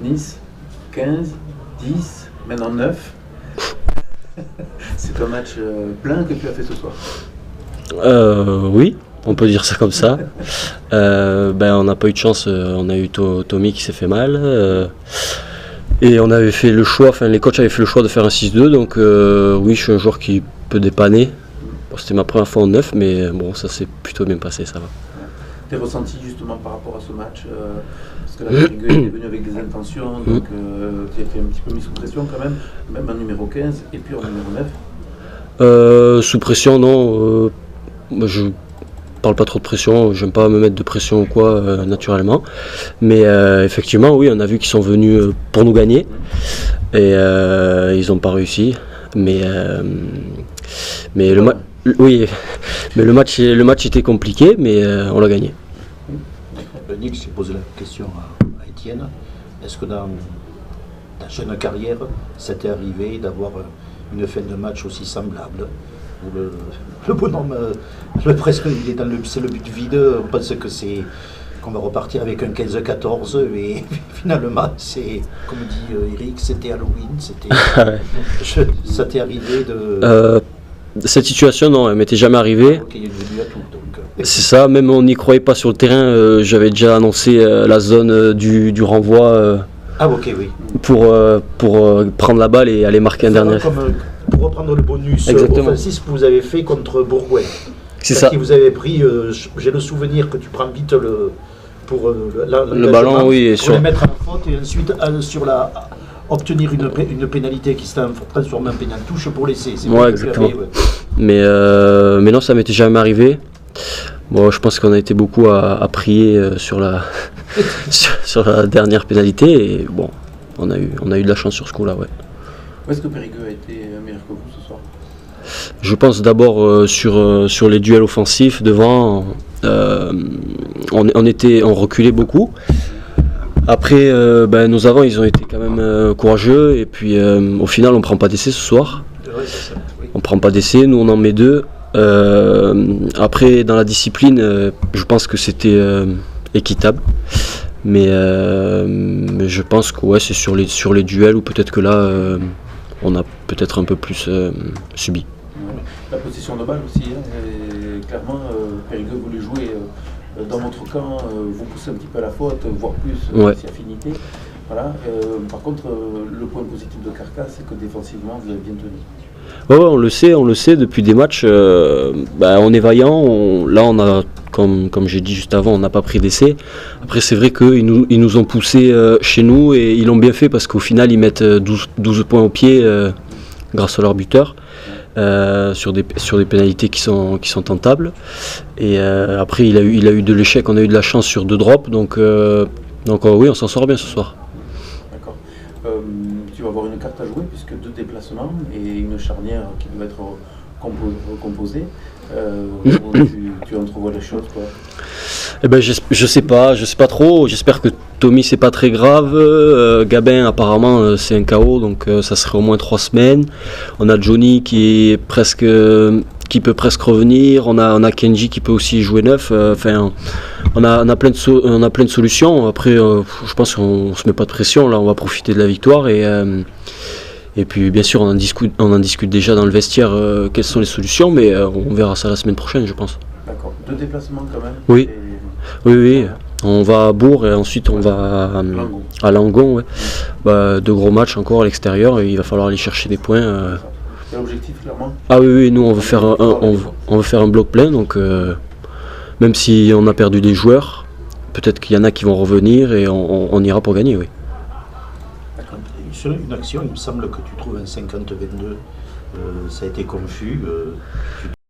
Nice, 15, 10, maintenant 9. C'est un match plein que tu as fait ce soir. Oui, on peut dire ça comme ça. On n'a pas eu de chance, on a eu Tommy qui s'est fait mal. Et on avait fait le choix, les coachs avaient fait le choix de faire un 6-2, donc oui, je suis un joueur qui peut dépanner. Bon, c'était ma première fois en 9, mais bon, ça s'est plutôt bien passé, ça va. Tes ressentis justement par rapport à ce match, parce que la Périgueux est venu avec des intentions, donc tu as été un petit peu mis sous pression quand même en numéro 15 et puis en numéro 9. Sous pression, non. Moi, je parle pas trop de pression, j'aime pas me mettre de pression ou quoi, naturellement. Mais effectivement, oui, on a vu qu'ils sont venus pour nous gagner et ils n'ont pas réussi. Mais le match était compliqué, mais on l'a gagné. Nick, j'ai posé la question à Étienne. Est-ce que dans ta jeune carrière, ça t'est arrivé d'avoir une fin de match aussi semblable où le bonhomme, presque, c'est le but vide, on pense qu'on va repartir avec un 15-14 et finalement, c'est, comme dit Eric, c'était Halloween, ça t'est arrivé de... Cette situation, non, elle m'était jamais arrivée. Okay, il est venu à tout, donc. C'est ça, même on n'y croyait pas sur le terrain, j'avais déjà annoncé la zone du renvoi Oui. pour prendre la balle et aller marquer un dernier. Pour reprendre le bonus offensif que vous avez fait contre Bourgoin. C'est ça. Qui vous avez pris, j'ai le souvenir que tu prends vite le ballon, oui, pour les mettre à la faute et ensuite obtenir une pénalité qui se transforme en pénal touche pour l'essai. Ouais, exactement. Mais non, ça m'était jamais arrivé. Bon, je pense qu'on a été beaucoup à prier sur la dernière pénalité et bon, on a eu de la chance sur ce coup-là, ouais. Où est-ce que Périgueux a été meilleur que vous ce soir? Je pense d'abord sur les duels offensifs devant, on reculait beaucoup. Après, nos avants, ils ont été quand même courageux et puis au final, on prend pas d'essai ce soir. Ouais, c'est ça, oui. On prend pas d'essai, nous on en met 2. Après, dans la discipline, je pense que c'était équitable. Mais je pense que ouais, c'est sur les duels où peut-être que là, on a peut-être un peu plus subi. La possession de balle aussi, clairement, Périgueux voulait jouer dans votre camp, vous poussez un petit peu à la faute, voire plus si affinité. Voilà. Par contre, le point positif de Carcasse, c'est que défensivement, vous avez bien tenu. Ouais, on le sait depuis des matchs. On est vaillant. Là, on a, comme j'ai dit juste avant, on n'a pas pris d'essai. Après, c'est vrai qu'ils nous ont poussé chez nous et ils l'ont bien fait parce qu'au final, ils mettent 12 points au pied grâce à leur buteur. Sur des pénalités qui sont tentables. Et après, il a eu de l'échec, on a eu de la chance sur 2 drops. Donc oui, on s'en sort bien ce soir. D'accord. Tu vas avoir une carte à jouer puisque 2 déplacements et une charnière qui doit être recomposée. Tu entrevois les choses, quoi. Eh ben, je sais pas trop. J'espère que Tommy c'est pas très grave. Gabin apparemment c'est un KO, donc ça serait au moins 3 semaines. On a Johnny qui peut presque revenir. On a Kenji qui peut aussi jouer 9. On a plein de solutions. Après, je pense qu'on se met pas de pression. Là, on va profiter de la victoire et puis bien sûr on en discute déjà dans le vestiaire quelles sont les solutions, mais on verra ça la semaine prochaine, je pense. D'accord. 2 déplacements quand même. Oui. Oui. On va à Bourg et ensuite on va à Langon. Ouais. 2 gros matchs encore à l'extérieur et il va falloir aller chercher des points. C'est l'objectif clairement. Ah oui, nous on veut faire un bloc plein, donc même si on a perdu des joueurs, peut-être qu'il y en a qui vont revenir et on ira pour gagner, oui. Sur une action, il me semble que tu trouves un 50-22, ça a été confus.